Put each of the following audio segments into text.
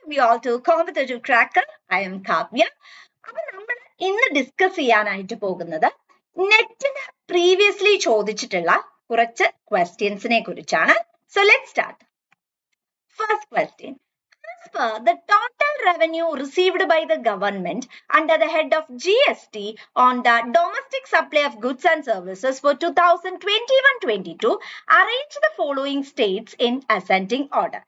welcome you all to Competitive Cracker. I am Kavya. അപ്പോൾ നമ്മൾ ഇന്ന് ഡിസ്കസ് ചെയ്യാനായിട്ട് പോകുന്നത് നെറ്റിന് പ്രീവിയസ്ലി ചോദിച്ചിട്ടുള്ള കുറച്ച് ക്വസ്റ്റ്യൻസിനെ കുറിച്ചാണ്. So let's start. First question. As per the total revenue received by the government under the head of GST on the domestic supply of goods and services for 2021-22, arrange the following states in ascending order.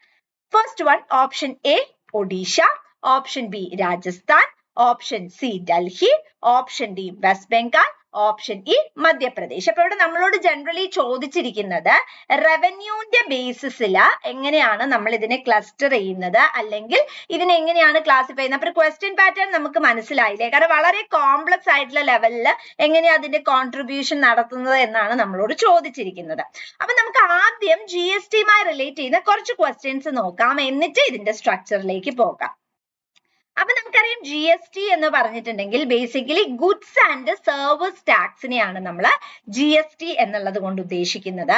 First one, option A, Odisha, option B, Rajasthan, option C, Delhi, option D, West Bengal, option E Madhya Pradesh. അപ്പൊ ഇവിടെ നമ്മളോട് generally ചോദിച്ചിരിക്കുന്നത് റവന്യൂന്റെ ബേസിസിൽ എങ്ങനെയാണ് നമ്മൾ ഇതിനെ cluster ചെയ്യുന്നത്, അല്ലെങ്കിൽ ഇതിനെ എങ്ങനെയാണ് ക്ലാസിഫൈ ചെയ്യുന്നത്. അപ്പൊ ക്വസ്റ്റ്യൻ പാറ്റേൺ നമുക്ക് മനസ്സിലായില്ലേ, കാരണം വളരെ കോംപ്ലക്സ് ആയിട്ടുള്ള ലെവലിൽ എങ്ങനെയാണ് അതിന്റെ കോൺട്രിബ്യൂഷൻ നടത്തുന്നത് എന്നാണ് നമ്മളോട് ചോദിച്ചിരിക്കുന്നത്. അപ്പൊ നമുക്ക് ആദ്യം GST യുമായി റിലേറ്റ് ചെയ്യുന്ന കുറച്ച് ക്വസ്റ്റ്യൻസ് നോക്കാം, എന്നിട്ട് ഇതിന്റെ സ്ട്രക്ചറിലേക്ക് പോകാം. അപ്പൊ നമുക്കറിയാം GST എന്ന് പറഞ്ഞിട്ടുണ്ടെങ്കിൽ ബേസിക്കലി ഗുഡ്സ് ആൻഡ് സർവീസ് ടാക്സിനെയാണ് നമ്മൾ GST എന്നുള്ളത് കൊണ്ട് ഉദ്ദേശിക്കുന്നത്.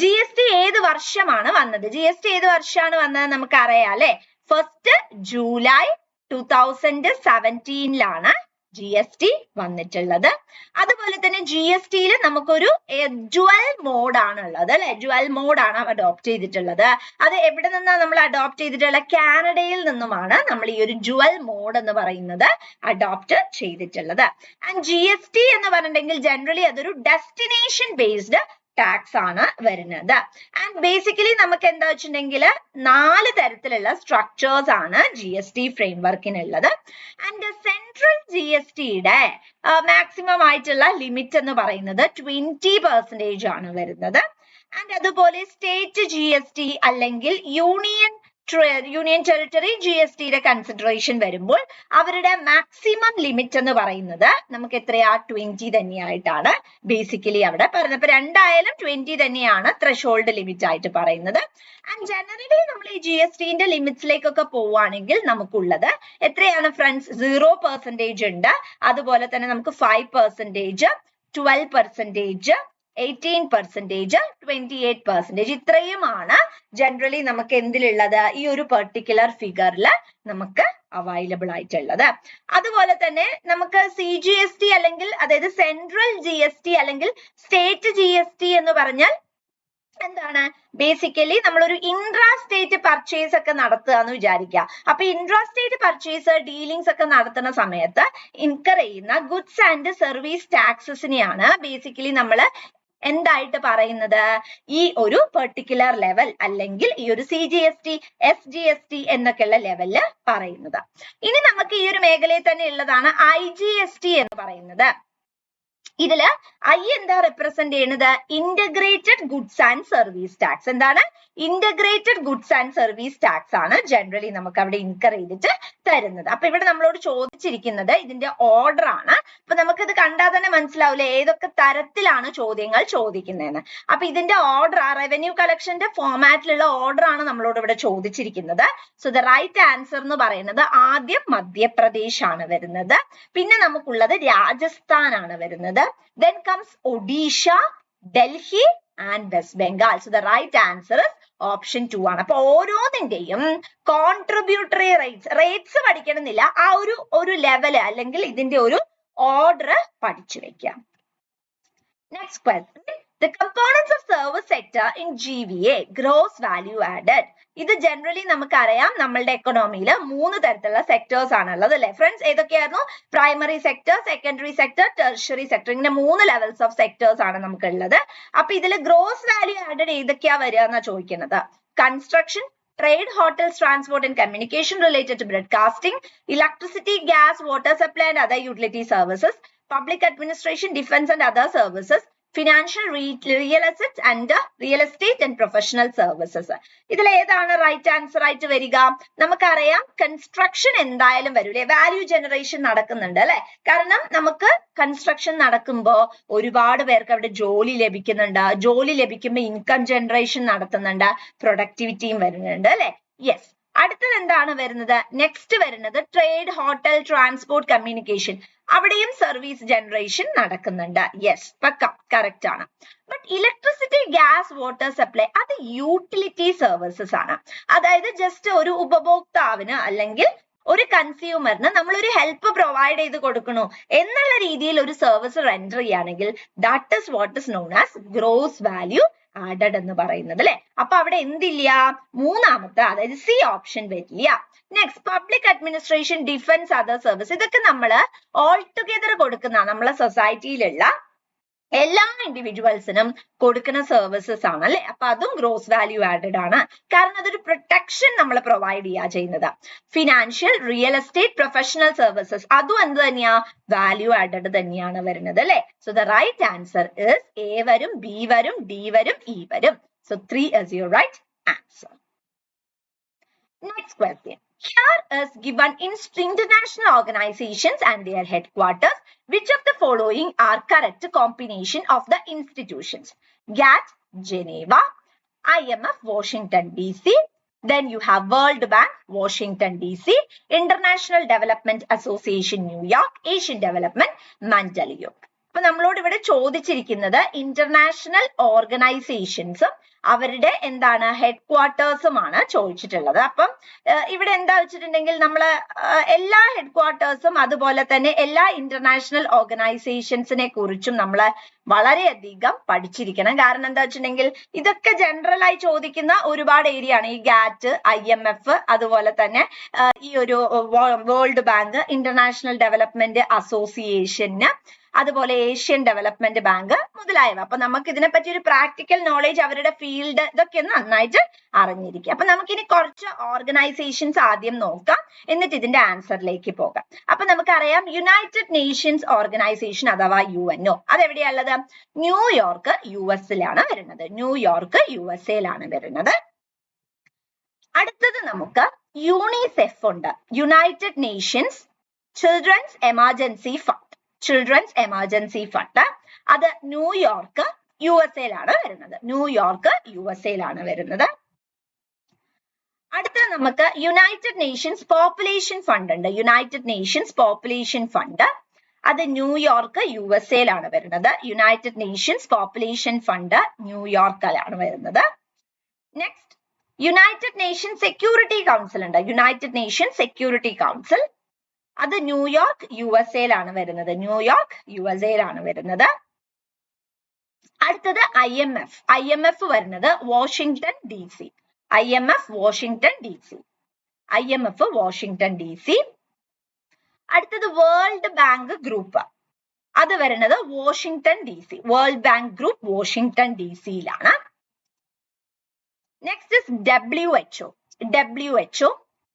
GST ഏത് വർഷമാണ് വന്നത്? GST ഏത് വർഷമാണ് വന്നത് നമുക്കറിയാം അല്ലെ. ഫസ്റ്റ് ജൂലൈ 2017 GST വന്നിട്ടുള്ളത്. അതുപോലെ തന്നെ GSTയിൽ നമുക്കൊരു ഡ്യുവൽ മോഡ് ആണുള്ളത് അല്ലെ. ഡ്യുവൽ മോഡ് ആണ് അഡോപ്റ്റ് ചെയ്തിട്ടുള്ളത്. അത് എവിടെ നിന്നാണ് നമ്മൾ അഡോപ്റ്റ് ചെയ്തിട്ടുള്ളത്? കാനഡയിൽ നിന്നുമാണ് നമ്മൾ ഈ ഒരു ഡ്യുവൽ മോഡ് എന്ന് പറയുന്നത് അഡോപ്റ്റ് ചെയ്തിട്ടുള്ളത്. ആൻഡ് GST എന്ന് പറഞ്ഞിട്ടുണ്ടെങ്കിൽ ജനറലി അതൊരു ഡെസ്റ്റിനേഷൻ ബേസ്ഡ് ടാക്സ് ആണ് വരുന്നത്. ആൻഡ് ബേസിക്കലി നമുക്ക് എന്താ വെച്ചിട്ടുണ്ടെങ്കിൽ 4 തരത്തിലുള്ള സ്ട്രക്ചേഴ്സ് ആണ് GST ഫ്രെയിംവർക്കിനുള്ളത്. ആൻഡ് സെൻട്രൽ GSTയുടെ മാക്സിമം ആയിട്ടുള്ള ലിമിറ്റ് എന്ന് പറയുന്നത് 20% ആണ് വരുന്നത്. ആൻഡ് അതുപോലെ സ്റ്റേറ്റ് GST അല്ലെങ്കിൽ യൂണിയൻ ടെറിട്ടറി GSTയുടെ കൺസിഡറേഷൻ വരുമ്പോൾ അവരുടെ മാക്സിമം ലിമിറ്റ് എന്ന് പറയുന്നത് നമുക്ക് എത്രയാ 20 തന്നെയായിട്ടാണ് ബേസിക്കലി അവിടെ പറയുന്നത്. അപ്പൊ രണ്ടായാലും 20 തന്നെയാണ് ത്രെഷോൾഡ് ലിമിറ്റ് ആയിട്ട് പറയുന്നത്. ആൻഡ് ജനറലി നമ്മൾ ഈ GSTന്റെ ലിമിറ്റ്സിലേക്കൊക്കെ പോവുകയാണെങ്കിൽ നമുക്കുള്ളത് എത്രയാണ് ഫ്രണ്ട്സ്? 0% ഉണ്ട്, അതുപോലെ തന്നെ നമുക്ക് 5%, 12%, 18%, 28%, ഇത്രയുമാണ് ജനറലി നമുക്ക് എന്തിലുള്ളത്? ഈ ഒരു പെർട്ടിക്കുലർ ഫിഗറിൽ നമുക്ക് അവൈലബിൾ ആയിട്ടുള്ളത്. അതുപോലെ തന്നെ നമുക്ക് CGST അല്ലെങ്കിൽ അതായത് സെൻട്രൽ GST അല്ലെങ്കിൽ സ്റ്റേറ്റ് GST എന്ന് പറഞ്ഞാൽ എന്താണ്? ബേസിക്കലി നമ്മളൊരു ഇൻട്രാ സ്റ്റേറ്റ് പർച്ചേസ് ഒക്കെ നടത്തുക എന്ന് വിചാരിക്കുക. അപ്പൊ ഇൻട്രാ സ്റ്റേറ്റ് പർച്ചേസ് ഡീലിങ്സ് ഒക്കെ നടത്തുന്ന സമയത്ത് ഇൻകർ ചെയ്യുന്ന ഗുഡ്സ് ആൻഡ് സർവീസ് ടാക്സസിനെയാണ് ബേസിക്കലി നമ്മൾ എന്തായിട്ട് പറയുന്നത്? ഈ ഒരു പെർട്ടിക്കുലർ ലെവൽ അല്ലെങ്കിൽ ഈ ഒരു CGST, SGST എന്നൊക്കെയുള്ള ലെവലില് പറയുന്നത്. ഇനി നമുക്ക് ഈ ഒരു മേഖലയിൽ തന്നെ ഉള്ളതാണ് IGST എന്ന് പറയുന്നത്. ഇതില് I എന്താ റെപ്രസെന്റ് ചെയ്യുന്നത്? Integrated goods and service tax. എന്താണ്? Integrated goods and service tax ആണ് ജനറലി നമുക്ക് അവിടെ ഇൻകർ ചെയ്തിട്ട് തരുന്നത്. അപ്പൊ ഇവിടെ നമ്മളോട് ചോദിച്ചിരിക്കുന്നത് ഇതിന്റെ ഓർഡർ ആണ്. അപ്പൊ നമുക്കിത് കണ്ടാൽ തന്നെ മനസ്സിലാവില്ലേ ഏതൊക്കെ തരത്തിലാണ് ചോദ്യങ്ങൾ ചോദിക്കുന്നതെന്ന്. അപ്പൊ ഇതിന്റെ ഓർഡർ, റവന്യൂ കളക്ഷന്റെ ഫോമാറ്റിലുള്ള ഓർഡർ ആണ് നമ്മളോട് ഇവിടെ ചോദിച്ചിരിക്കുന്നത്. സോ ദ റൈറ്റ് ആൻസർ എന്ന് പറയുന്നത് ആദ്യം മധ്യപ്രദേശ് ആണ് വരുന്നത്, പിന്നെ നമുക്കുള്ളത് രാജസ്ഥാൻ ആണ് വരുന്നത്. Then comes Odisha, Delhi and West Bengal. So the right answer is option 2 ആണ്. അപ്പൊ ഓരോന്നിന്റെയും കോൺട്രിബ്യൂട്ടറി റേറ്റ്സ് പഠിക്കണമെന്നില്ല, ആ ഒരു ലെവല് അല്ലെങ്കിൽ ഇതിന്റെ ഒരു ഓർഡർ പഠിച്ചു വെക്കാം. Next question. The components of service sector in GVA, gross value added. ഇത് ജനറലി നമുക്കറിയാം നമ്മളുടെ എക്കണോമിയിൽ 3 തരത്തിലുള്ള സെക്ടേഴ്സ് ആണുള്ളത് അല്ലെ ഫ്രണ്ട്സ്. ഏതൊക്കെയായിരുന്നു? Primary sector, secondary sector, tertiary sector, ഇങ്ങനെ 3 ലെവൽസ് ഓഫ് സെക്ടേഴ്സ് ആണ് നമുക്കുള്ളത്. അപ്പൊ ഇതിൽ ഗ്രോസ് വാല്യൂ ആഡഡ് ഏതൊക്കെയാ വരിക എന്നാ ചോദിക്കുന്നത്? Construction, trade, hotels, transport and communication related to broadcasting, electricity, gas, water supply and other utility services, public administration, defense and other services, financial, real assets and real estate and professional services. ഇതിൽ ഏതാണ് right answer ആയിട്ട് വരിക? നമുക്കറിയാം construction എന്തായാലും വരൂലേ, value generation നടക്കുന്നുണ്ട് അല്ലെ. കാരണം നമുക്ക് കൺസ്ട്രക്ഷൻ നടക്കുമ്പോൾ ഒരുപാട് പേർക്ക് അവിടെ ജോലി ലഭിക്കുന്നുണ്ട്, ജോലി ലഭിക്കുമ്പോൾ ഇൻകം ജനറേഷൻ നടത്തുന്നുണ്ട്, പ്രൊഡക്ടിവിറ്റിയും വരുന്നുണ്ട് അല്ലെ. യെസ്. അടുത്തത് എന്താണ് വരുന്നത്? നെക്സ്റ്റ് വരുന്നത് ട്രേഡ്, ഹോട്ടൽ, ട്രാൻസ്പോർട്ട്, കമ്മ്യൂണിക്കേഷൻ. അവിടെയും സർവീസ് ജനറേഷൻ നടക്കുന്നുണ്ട്. യെസ്, പക്ക കറക്റ്റ് ആണ്. But electricity, gas, water supply അത് യൂട്ടിലിറ്റി സർവീസസ് ആണ്. അതായത് ജസ്റ്റ് ഒരു ഉപഭോക്താവിന് അല്ലെങ്കിൽ ഒരു കൺസ്യൂമറിന് നമ്മൾ ഒരു ഹെൽപ്പ് പ്രൊവൈഡ് ചെയ്ത് കൊടുക്കണു എന്നുള്ള രീതിയിൽ ഒരു സർവീസ് റെൻഡർ ചെയ്യുകയാണെങ്കിൽ that is what is known as gross value added എന്ന് പറയുന്നത് അല്ലെ. അപ്പൊ അവിടെ എന്തില്ല? മൂന്നാമത്തെ, അതായത് സി ഓപ്ഷൻ വരില്ല. Next public administration, defence, other service. ഇതൊക്കെ നമ്മൾ ഓൾ ടുഗെദർ കൊടുക്കുന്ന നമ്മളെ സൊസൈറ്റിയിലുള്ള എല്ലാ ഇൻഡിവിജ്വൽസിനും കൊടുക്കുന്ന സർവീസസ് ആണ് അല്ലെ. അപ്പൊ അതും ഗ്രോസ് വാല്യൂ ആഡഡ് ആണ്. കാരണം അതൊരു പ്രൊട്ടക്ഷൻ നമ്മൾ പ്രൊവൈഡ് ചെയ്യാ ചെയ്യുന്നത്. Financial, real estate, professional services അതും എന്ത് തന്നെയാ? വാല്യൂ ആഡഡ് തന്നെയാണ് വരുന്നത് അല്ലെ. So the right answer is A വരും, ബി വരും, ഡി വരും, ഇ വരും. So 3 is your right answer. Next question. Here is given international organizations and their headquarters. Which of the following are correct combination of the institutions? GATT, Geneva, IMF, Washington DC. Then you have World Bank, Washington DC, International Development Association, New York, Asian Development, Montreal. അപ്പൊ നമ്മളോട് ഇവിടെ ചോദിച്ചിരിക്കുന്നത് international ഓർഗനൈസേഷൻസും അവരുടെ എന്താണ് ഹെഡ്ക്വാർട്ടേഴ്സുമാണ് ചോദിച്ചിട്ടുള്ളത്. അപ്പം ഇവിടെ എന്താ വെച്ചിട്ടുണ്ടെങ്കിൽ നമ്മള് എല്ലാ ഹെഡ്ക്വാർട്ടേഴ്സും അതുപോലെ തന്നെ എല്ലാ ഇന്റർനാഷണൽ ഓർഗനൈസേഷൻസിനെ കുറിച്ചും നമ്മൾ വളരെയധികം പഠിച്ചിരിക്കണം. കാരണം എന്താ വെച്ചിട്ടുണ്ടെങ്കിൽ ഇതൊക്കെ ജനറൽ ആയി ചോദിക്കുന്ന ഒരുപാട് ഏരിയ ആണ്. ഈ ഗാറ്റ്, IMF, അതുപോലെ തന്നെ ഈ ഒരു വേൾഡ് ബാങ്ക്, ഇന്റർനാഷണൽ ഡെവലപ്മെന്റ് അസോസിയേഷന്, അതുപോലെ ഏഷ്യൻ ഡെവലപ്മെന്റ് ബാങ്ക് മുതലായവ. അപ്പൊ നമുക്ക് ഇതിനെപ്പറ്റി ഒരു പ്രാക്ടിക്കൽ നോളേജ്, അവരുടെ ഫീൽഡ്, ഇതൊക്കെ നന്നായിട്ട് അറിഞ്ഞിരിക്കുക. അപ്പൊ നമുക്കിനി കുറച്ച് ഓർഗനൈസേഷൻസ് ആദ്യം നോക്കാം, എന്നിട്ട് ഇതിന്റെ ആൻസറിലേക്ക് പോകാം. അപ്പൊ നമുക്കറിയാം യുണൈറ്റഡ് നേഷൻസ് ഓർഗനൈസേഷൻ അഥവാ UNO അതെവിടെയുള്ളത്? ന്യൂയോർക്ക് US-ലാണ് വരുന്നത്. ന്യൂയോർക്ക് USA-ലാണ് വരുന്നത്. അടുത്തത് നമുക്ക് യൂണിസെഫ് ഉണ്ട്, United Nations children's emergency fund. Children's emergency fund അത് ന്യൂയോർക്ക് USA-ലാണ് വരുന്നത്. ന്യൂയോർക്ക് USA-ലാണ് വരുന്നത്. അടുത്ത നമുക്ക് യുണൈറ്റഡ് നേഷൻസ് പോപ്പുലേഷൻ ഫണ്ട് ഉണ്ട്. യുണൈറ്റഡ് നേഷൻസ് പോപ്പുലേഷൻ ഫണ്ട് അത് ന്യൂയോർക്ക് USA-ലാണ് വരുന്നത്. യുണൈറ്റഡ് നേഷൻസ് പോപ്പുലേഷൻ ഫണ്ട് ന്യൂയോർക്കിലാണ് വരുന്നത്. Next United nation security council ഉണ്ട്. യുണൈറ്റഡ് നേഷൻ സെക്യൂരിറ്റി കൗൺസിൽ അത് ന്യൂയോർക്ക് USA-ലാണ് വരുന്നത്. ന്യൂയോർക്ക് USA-ലാണ് വരുന്നത്. അടുത്തത് IMF വരുന്നത് Washington DC. IMF Washington DC. IMF Washington DC. അടുത്തത് വേൾഡ് ബാങ്ക് ഗ്രൂപ്പ് അത് വരുന്നത് Washington DC. World bank group Washington DC-ലാണ്. Next is WHO.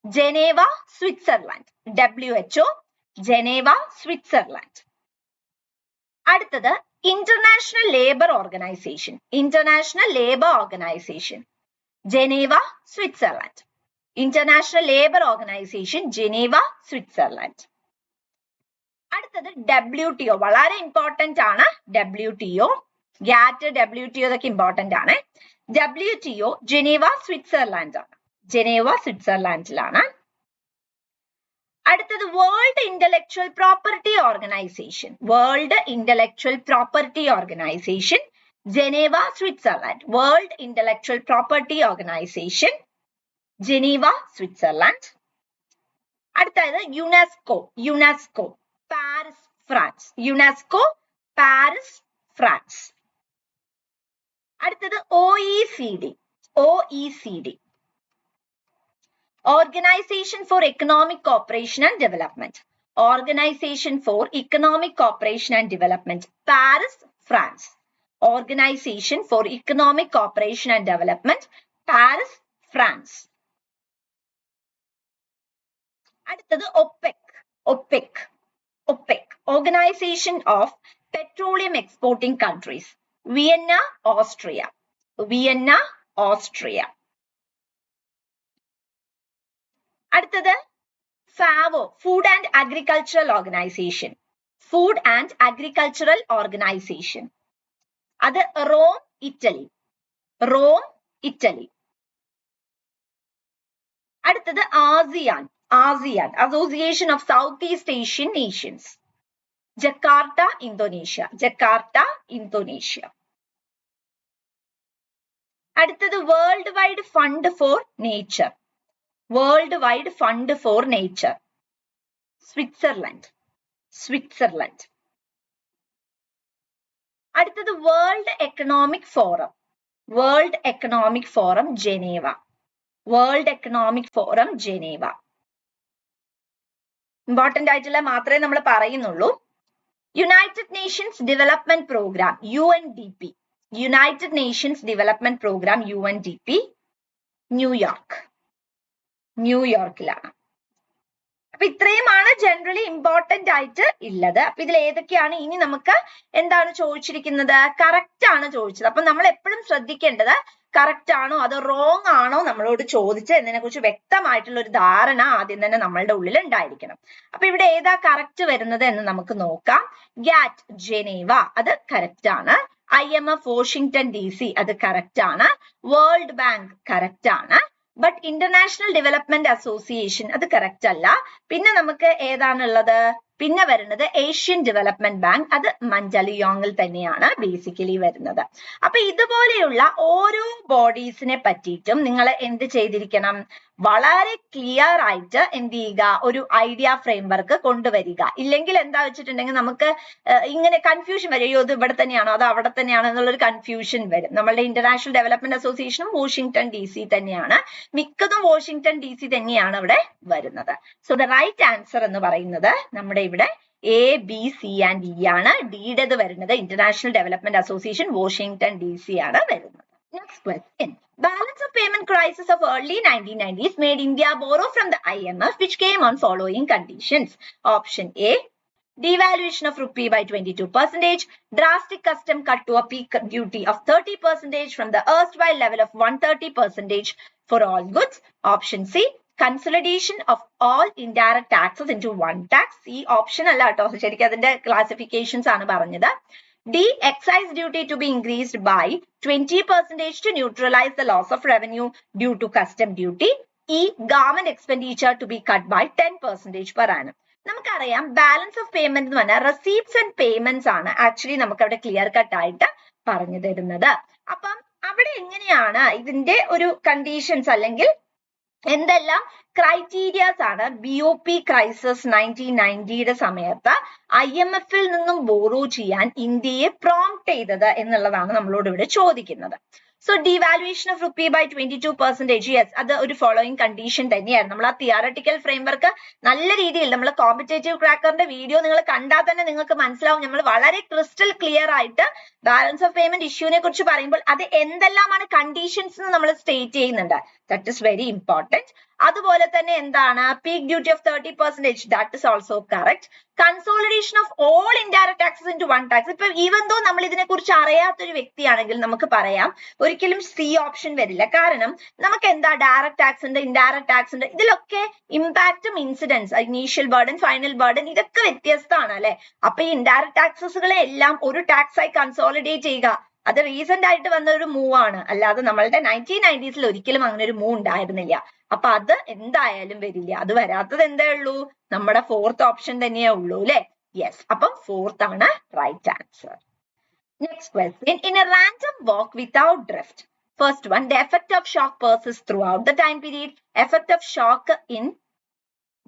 Geneva, Switzerland. WHO Geneva, Switzerland. അടുത്തത് international labour organisation. International labour organisation Geneva, Switzerland. International labour organisation Geneva, Switzerland. അടുത്തത് WTO വളരെ important ആണ്. WTO, GATT, WTO ഇതൊക്കെ important ആണ്. WTO Geneva, Switzerland ആണ്. Geneva, സ്വിറ്റ്സർലാൻഡിലാണ്. അടുത്തത് world intellectual property organisation. World intellectual property organisation Geneva, Switzerland. World intellectual property organisation Geneva, Switzerland. അടുത്തത് UNESCO Paris, France. UNESCO Paris, France. അടുത്തത് OECD Organization for Economic Cooperation and Development. Organization for Economic Cooperation and Development, Paris, France. Organization for Economic Cooperation and Development, Paris, France. അടുത്തത് OPEC Organization of Petroleum Exporting Countries, Vienna, Austria. Vienna, Austria. അടുത്തത് FAO, Food and Agricultural Organization. Food and Agricultural Organization. അത് Rome, Italy. Rome, Italy. അടുത്തത് ASEAN, ASEAN association of south east Asian nations. Jakarta Indonesia, Jakarta Indonesia. അടുത്തത് world wide fund for nature, world wide fund for nature. Switzerland, Switzerland. അടുത്തത് world economic forum, world economic forum Geneva, world economic forum Geneva. Important ആയിട്ടുള്ള മാത്രമേ നമ്മൾ പറയുന്നുള്ളൂ. United nations development programme UNDP, united nations development programme UNDP New York, ന്യൂയോർക്കിലാണ്. അപ്പൊ ഇത്രയുമാണ് generally important ആയിട്ട് ഉള്ളത്. അപ്പൊ ഇതിൽ ഏതൊക്കെയാണ് ഇനി നമുക്ക് എന്താണ് ചോദിച്ചിരിക്കുന്നത്? കറക്റ്റ് ആണ് ചോദിച്ചത്. അപ്പൊ നമ്മൾ എപ്പോഴും ശ്രദ്ധിക്കേണ്ടത് കറക്റ്റ് ആണോ അതോ റോങ് ആണോ നമ്മളോട് ചോദിച്ച് എന്നതിനെ കുറിച്ച് വ്യക്തമായിട്ടുള്ള ഒരു ധാരണ ആദ്യം തന്നെ നമ്മളുടെ ഉള്ളിൽ ഉണ്ടായിരിക്കണം. അപ്പൊ ഇവിടെ ഏതാ കറക്റ്റ് വരുന്നത് എന്ന് നമുക്ക് നോക്കാം. ഗാറ്റ് ജനീവ അത് കറക്റ്റ് ആണ്. IMF വാഷിംഗ്ടൺ DC അത് കറക്റ്റ് ആണ്. വേൾഡ് ബാങ്ക് കറക്റ്റ് ആണ്. ബട്ട് ഇന്റർനാഷണൽ ഡെവലപ്മെന്റ് അസോസിയേഷൻ അത് കറക്റ്റ് അല്ല. പിന്നെ നമുക്ക് ഏതാണുള്ളത്? പിന്നെ വരുന്നത് ഏഷ്യൻ ഡെവലപ്മെന്റ് ബാങ്ക്, അത് മഞ്ചലിയോങ്ങിൽ തന്നെയാണ് ബേസിക്കലി വരുന്നത്. അപ്പൊ ഇതുപോലെയുള്ള ഓരോ ബോഡീസിനെ പറ്റിയിട്ടും നിങ്ങൾ എന്ത് ചെയ്തിരിക്കണം? വളരെ ക്ലിയർ ആയിട്ട് എന്ത് ചെയ്യുക? ഒരു ഐഡിയ ഫ്രെയിംവർക്ക് കൊണ്ടുവരിക. ഇല്ലെങ്കിൽ എന്താ വെച്ചിട്ടുണ്ടെങ്കിൽ നമുക്ക് ഇങ്ങനെ കൺഫ്യൂഷൻ വരും. അയ്യോ ഇത് ഇവിടെ തന്നെയാണോ അതോ അവിടെ തന്നെയാണോ എന്നുള്ളൊരു കൺഫ്യൂഷൻ വരും. നമ്മളുടെ ഇന്റർനാഷണൽ ഡെവലപ്മെന്റ് അസോസിയേഷനും വാഷിംഗ്ടൺ DC തന്നെയാണ്, മിക്കതും വാഷിംഗ്ടൺ DC തന്നെയാണ് അവിടെ വരുന്നത്. സോ ദ റൈറ്റ് ആൻസർ എന്ന് പറയുന്നത് നമ്മുടെ ഇവിടെ ABCE ആണ്. ഡിയുടേത് വരുന്നത് international development association Washington DC ആണ് വരുന്നത്. Next question. Balance of payment crisis of early 1990s made India borrow from the IMF, which came on following conditions. Option A, devaluation of rupee by 22%, drastic custom cut to a peak duty of 30% from the erstwhile level of 130% for all goods. Option C, consolidation of all indirect taxes into one tax. ഈ option അല്ല കേട്ടോ, ശരിക്കും അതിന്റെ classifications ആണ് പറഞ്ഞത്. D, excise duty to be increased by 20% to neutralize the loss of revenue due to custom duty. E, government expenditure to be cut by 10% per annum. നമുക്കറിയാം balance of payment എന്ന് പറഞ്ഞാൽ receipts and payments ആണ് actually നമുക്ക് അവിടെ clear cut ആയിട്ട് പറഞ്ഞു തരുന്നത്. അപ്പം അവിടെ എങ്ങനെയാണ് ഇതിന്റെ ഒരു കണ്ടീഷൻസ് അല്ലെങ്കിൽ എന്തെല്ലാം ക്രൈറ്റീരിയാസ് ആണ് BOP ക്രൈസിസ് 1990യുടെ സമയത്ത് IMF-ൽ നിന്നും ബോറോ ചെയ്യാൻ ഇന്ത്യയെ പ്രോംപ്റ്റ് ചെയ്തത് എന്നുള്ളതാണ് നമ്മളോട് ഇവിടെ ചോദിക്കുന്നത്. So devaluation of rupee by 22%, yes അത് ഒരു ഫോളോയിങ് കണ്ടീഷൻ തന്നെയായിരുന്നു. നമ്മൾ ആ തിയറട്ടിക്കൽ ഫ്രെയിംവർക്ക് നല്ല രീതിയിൽ നമ്മൾ കോമ്പറ്റേറ്റീവ് ക്രാക്കറിന്റെ വീഡിയോ നിങ്ങൾ കണ്ടാൽ തന്നെ നിങ്ങൾക്ക് മനസ്സിലാവും. നമ്മൾ വളരെ ക്രിസ്റ്റൽ ക്ലിയർ ആയിട്ട് ബാലൻസ് ഓഫ് പേയ്മെന്റ് ഇഷ്യൂവിനെ കുറിച്ച് പറയുമ്പോൾ അത് എന്തെല്ലാമാണ് കണ്ടീഷൻസ് എന്ന് നമ്മൾ സ്റ്റേറ്റ് ചെയ്യുന്നുണ്ട്. That is very important. അതുപോലെ തന്നെ എന്താണ് peak duty of 30%, that is also correct. Consolidation of all indirect taxes into one tax. ഇപ്പൊ ഈവൻ ദോ നമ്മൾ ഇതിനെ കുറിച്ച് അറിയാത്തൊരു വ്യക്തിയാണെങ്കിൽ നമുക്ക് പറയാം ഒരിക്കലും C ഓപ്ഷൻ വരില്ല. കാരണം നമുക്ക് എന്താ ഡയറക്ട് ടാക്സ് ഉണ്ട്, ഇൻഡയറക്ട് ടാക്സ് ഉണ്ട്, ഇതിലൊക്കെ ഇമ്പാക്റ്റും incidence, initial burden, final burden ഇതൊക്കെ വ്യത്യസ്തമാണ് അല്ലെ. അപ്പൊ ഈ ഇൻഡയറക്ട് ടാക്സസുകളെ എല്ലാം ഒരു ടാക്സ് ആയി കൺസോളിഡേറ്റ് ചെയ്യുക അത് റീസെന്റ് ആയിട്ട് വന്ന ഒരു മൂവ് ആണ്. അല്ലാതെ നമ്മളുടെ 1990s ഒരിക്കലും അങ്ങനെ ഒരു മൂവ് ഉണ്ടായിരുന്നില്ല. അപ്പൊ അത് എന്തായാലും വരില്ല. അത് വരാത്തത് എന്തേ ഉള്ളൂ? നമ്മുടെ ഫോർത്ത് ഓപ്ഷൻ തന്നെയേ ഉള്ളൂ അല്ലെ. യെസ്, അപ്പം ഫോർത്ത് ആണ് right answer. Next question. In a random walk without drift, first one, the effect of shock persists throughout the time period. Effect of shock in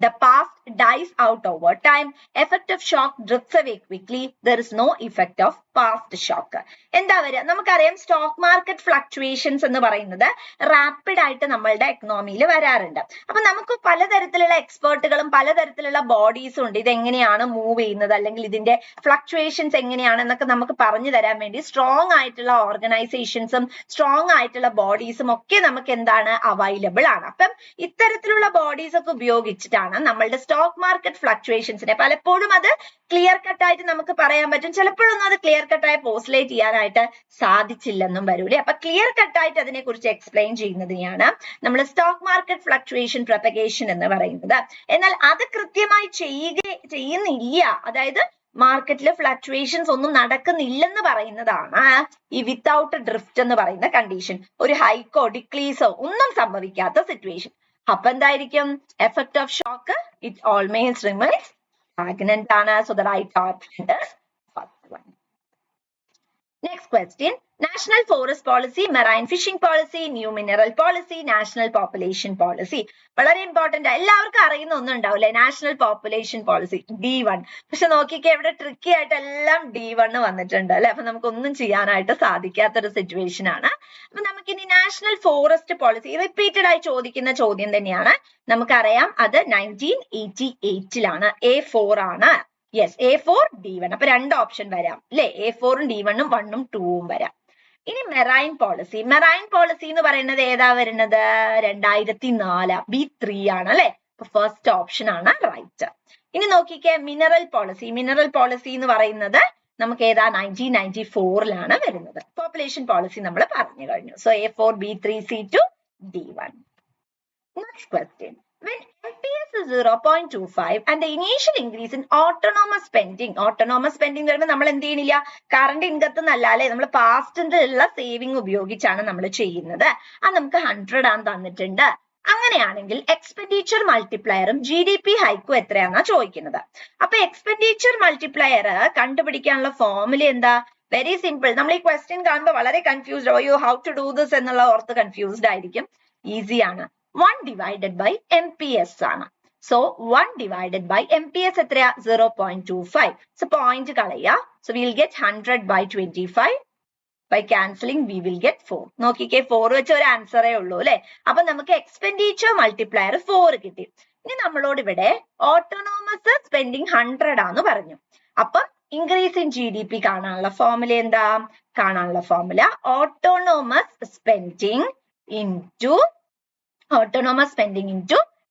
the past dies out over time. Effect of shock drifts away quickly. There is no effect of past shock. എന്താ വരിക? നമുക്കറിയാം stock market fluctuations എന്ന് പറയുന്നത് rapid ആയിട്ട് നമ്മളുടെ എക്കണോമിയിൽ വരാറുണ്ട്. അപ്പൊ നമുക്ക് പലതരത്തിലുള്ള എക്സ്പേർട്ടുകളും പലതരത്തിലുള്ള ബോഡീസും ഉണ്ട്. ഇതെങ്ങനെയാണ് മൂവ് ചെയ്യുന്നത് അല്ലെങ്കിൽ ഇതിന്റെ ഫ്ലക്ച്വേഷൻസ് എങ്ങനെയാണ് എന്നൊക്കെ നമുക്ക് പറഞ്ഞു തരാൻ വേണ്ടി സ്ട്രോങ് ആയിട്ടുള്ള ഓർഗനൈസേഷൻസും സ്ട്രോങ് ആയിട്ടുള്ള ബോഡീസും ഒക്കെ നമുക്ക് എന്താണ് അവൈലബിൾ ആണ്. അപ്പം ഇത്തരത്തിലുള്ള ബോഡീസ് ഒക്കെ ഉപയോഗിച്ചിട്ടാണ് നമ്മളുടെ സ്റ്റോക്ക് മാർക്കറ്റ് ഫ്ലക്ച്വേഷൻസിനെ പലപ്പോഴും അത് ക്ലിയർ കട്ട് ആയിട്ട് നമുക്ക് പറയാൻ പറ്റും. ചിലപ്പോഴൊന്നും അത് ക്ലിയർ കട്ടായി പോസ്റ്റുലേറ്റ് ചെയ്യാനായിട്ട് സാധിച്ചില്ലെന്നും വരൂലേ. അപ്പൊ ക്ലിയർ കട്ടായിട്ട് അതിനെ കുറിച്ച് എക്സ്പ്ലെയിൻ ചെയ്യുന്നതിനെയാണ് നമ്മൾ സ്റ്റോക്ക് മാർക്കറ്റ് ഫ്ലക്ച്വേഷൻ പ്രൊപ്പഗേഷൻ എന്ന് പറയുന്നത്. എന്നാൽ അത് കൃത്യമായി ചെയ്യുന്നില്ല, അതായത് മാർക്കറ്റിൽ ഫ്ലക്ച്വേഷൻസ് ഒന്നും നടക്കുന്നില്ലെന്ന് പറയുന്നതാണ് ഈ വിത്തൗട്ട് ഡ്രിഫ്റ്റ് എന്ന് പറയുന്ന കണ്ടീഷൻ. ഒരു ഹൈക്കോ ഡിക്ലീസോ ഒന്നും സംഭവിക്കാത്ത സിറ്റുവേഷൻ. അപ്പൊ എന്തായിരിക്കും effect of shock? It always remains stagnant ആണ്. So the right option is first one. Next question. National Forest Policy, Marine Fishing Policy, New Mineral Policy, National Population Policy. വളരെ important. എല്ലാവർക്കും അറിയുന്ന ഒന്നും ഉണ്ടാവില്ലേ? National population policy D1. പക്ഷെ നോക്കിക്കേ, ഇവിടെ tricky ആയിട്ട് എല്ലാം D1 വന്നിട്ടുണ്ട് അല്ലെ. അപ്പൊ നമുക്കൊന്നും ചെയ്യാനായിട്ട് സാധിക്കാത്തൊരു സിറ്റുവേഷൻ ആണ്. അപ്പൊ നമുക്കിനി നാഷണൽ ഫോറസ്റ്റ് പോളിസി റിപ്പീറ്റഡ് ആയി ചോദിക്കുന്ന ചോദ്യം തന്നെയാണ്. നമുക്കറിയാം അത് 1988 A4 ആണ്. Yes, A4 D1. അപ്പൊ രണ്ട് ഓപ്ഷൻ വരാം അല്ലെ. A4 D1 1 2 വരാം. ഇനി മെറൈൻ പോളിസി. മെറൈൻ പോളിസി എന്ന് പറയുന്നത് ഏതാ വരുന്നത്? 2004 B3 ആണ് അല്ലെ. അപ്പൊ ഫസ്റ്റ് ഓപ്ഷൻ ആണ് റൈറ്റ്. ഇനി നോക്കിക്കേ, മിനറൽ പോളിസി. മിനറൽ പോളിസി എന്ന് പറയുന്നത് നമുക്ക് ഏതാ? 1994 വരുന്നത്. പോപ്പുലേഷൻ പോളിസി നമ്മൾ പറഞ്ഞു കഴിഞ്ഞു. So A4 B3 C2 D1. Next question. When MPS is 0.25 and the initial increase in autonomous spending എന്ന് പറയുമ്പോൾ നമ്മൾ എന്ത് ചെയ്യണില്ല? കറണ്ട് ഇൻകത്ത് എന്നല്ല അല്ലെ, നമ്മൾ പാസ്റ്റിലുള്ള സേവിങ് ഉപയോഗിച്ചാണ് നമ്മൾ ചെയ്യുന്നത്. അത് നമുക്ക് 100 ആണ് തന്നിട്ടുണ്ട്. അങ്ങനെയാണെങ്കിൽ എക്സ്പെൻഡിച്ചർ മൾട്ടിപ്ലയറും GDP ഹൈക്കും എത്രയാണെന്നാ ചോദിക്കുന്നത്. അപ്പൊ എക്സ്പെൻഡിച്ചർ മൾട്ടിപ്ലയർ കണ്ടുപിടിക്കാനുള്ള ഫോർമുല എന്താ? Very simple. നമ്മൾ ഈ ക്വസ്റ്റ്യൻ കാണുമ്പോൾ വളരെ കൺഫ്യൂസ്ഡ്, ഓയോ ഹൗ ടു ഡു ദിസ് എന്നുള്ള ഓർത്ത് കൺഫ്യൂസ്ഡ് ആയിരിക്കും. ഈസി ആണ്. 1 divided by MPS ആണ്. So 1 divided by MPS എത്രയാ? 0.25. So point കളയാ. So we will get 100 by 25. By cancelling we will get 4. നോക്കിക്കേ, 4 വെച്ച ഒരു ആൻസറേ ഉള്ളൂ അല്ലെ. അപ്പൊ നമുക്ക് എക്സ്പെൻഡിച്ചർ മൾട്ടിപ്ലയർ 4 കിട്ടി. ഇനി നമ്മളോട് ഇവിടെ ഓട്ടോണോമസ് സ്പെൻഡിങ് 100 ആന്ന് പറഞ്ഞു. അപ്പം ഇൻക്രീസ് ഇൻ GDP കാണാനുള്ള ഫോർമുല എന്താ? കാണാനുള്ള formula autonomous spending into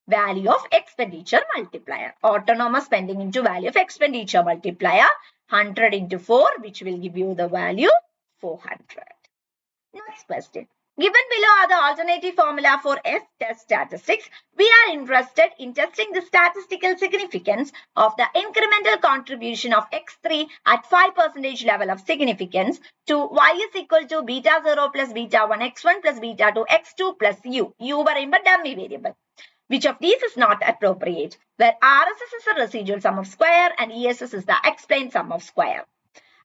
value of expenditure multiplier. Autonomous spending into value of expenditure multiplier 100 into 4, which will give you the value 400. Next question. Given below are the alternative formula for F-test statistics. We are interested in testing the statistical significance of the incremental contribution of X3 at 5% level of significance to Y is equal to beta 0 plus beta 1 X1 plus beta 2 X2 plus U. U പറയുമ്പോൾ dummy variable. Which of these is not appropriate? Where RSS is the residual sum of square and ESS is the explained sum of square.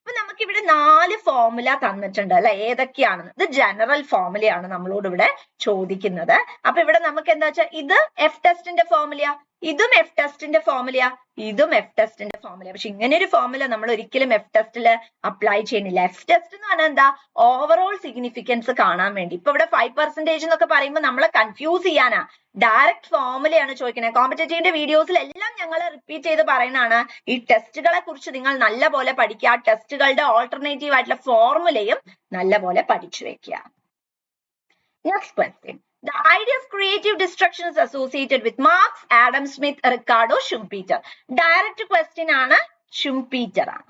അപ്പൊ നമുക്ക് ഇവിടെ 4 formula തന്നിട്ടുണ്ട് അല്ലെ. ഏതൊക്കെയാണെന്ന്? ഇത് general ഫോർമുലയാണ് നമ്മളോട് ഇവിടെ ചോദിക്കുന്നത്. അപ്പൊ ഇവിടെ നമുക്ക് എന്താ വെച്ചാൽ ഇത് എഫ് ടെസ്റ്റിന്റെ ഫോർമുല, ഇതും എഫ് ടെസ്റ്റിന്റെ ഫോർമുല, ഇതും എഫ് ടെസ്റ്റിന്റെ ഫോർമുല. പക്ഷെ ഇങ്ങനെ ഒരു ഫോർമുല നമ്മൾ ഒരിക്കലും എഫ് ടെസ്റ്റിൽ അപ്ലൈ ചെയ്യുന്നില്ല. എഫ് ടെസ്റ്റ് എന്ന് പറഞ്ഞാൽ എന്താ? ഓവറോൾ സിഗ്നിഫിക്കൻസ് കാണാൻ വേണ്ടി. ഇപ്പൊ ഇവിടെ 5% എന്നൊക്കെ പറയുമ്പോൾ നമ്മളെ കൺഫ്യൂസ് ചെയ്യാനാ. ഡയറക്റ്റ് ഫോർമുലയാണ് ചോദിക്കുന്നത്. കോമ്പറ്റേറ്റീവിന്റെ വീഡിയോസിൽ എല്ലാം ഞങ്ങൾ റിപ്പീറ്റ് ചെയ്ത് പറയുന്നതാണ്, ഈ ടെസ്റ്റുകളെ കുറിച്ച് നിങ്ങൾ നല്ല പോലെ പഠിക്കുക. ടെസ്റ്റുകളുടെ ഓൾട്ടർനേറ്റീവ് ആയിട്ടുള്ള ഫോർമുലയും നല്ല പോലെ പഠിച്ചു വെക്കുക. Next question. The idea of creative destruction is associated with Marx, Adam Smith, Ricardo, Schumpeter. Direct question ആണ്, Schumpeter ആണ്.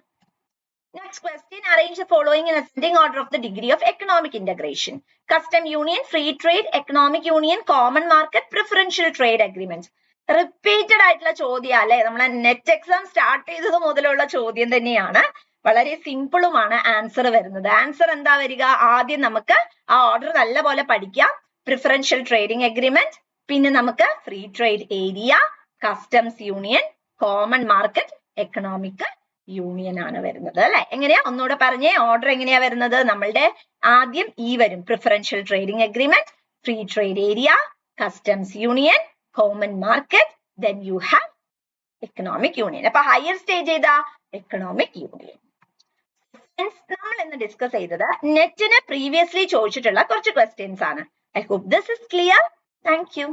Next question. Arrange the following in ascending order of the degree of economic integration. Custom union, free trade, economic union, common market, preferential trade agreements. Repeated ആയിട്ടുള്ള ചോദ്യം അല്ലെ. നമ്മളെ net exam start ചെയ്തത് മുതലുള്ള ചോദ്യം തന്നെയാണ്. വളരെ സിമ്പിളുമാണ് ആൻസർ വരുന്നത്. ആൻസർ എന്താ വരിക? ആദ്യം നമുക്ക് ആ ഓർഡർ നല്ല പോലെ പഠിക്കാം. പ്രിഫറൻഷ്യൽ ട്രേഡിംഗ് അഗ്രിമെന്റ്, പിന്നെ നമുക്ക് free trade area, customs union, common market, economic union ആണ് വരുന്നത് അല്ലെ. എങ്ങനെയാ? ഒന്നുകൂടെ പറഞ്ഞേ, ഓർഡർ എങ്ങനെയാ വരുന്നത്? നമ്മളുടെ ആദ്യം വരും preferential trading agreement, free trade area, customs union, common market, then you have economic union. അപ്പൊ ഹയർ സ്റ്റേജ് ഏതാ? Economic union. നമ്മൾ ഇന്ന് ഡിസ്കസ് ചെയ്തത് നെറ്റിന് പ്രീവിയസ്ലി ചോദിച്ചിട്ടുള്ള കുറച്ച് ക്വസ്റ്റ്യൻസ് ആണ്. I hope this is clear. Thank you.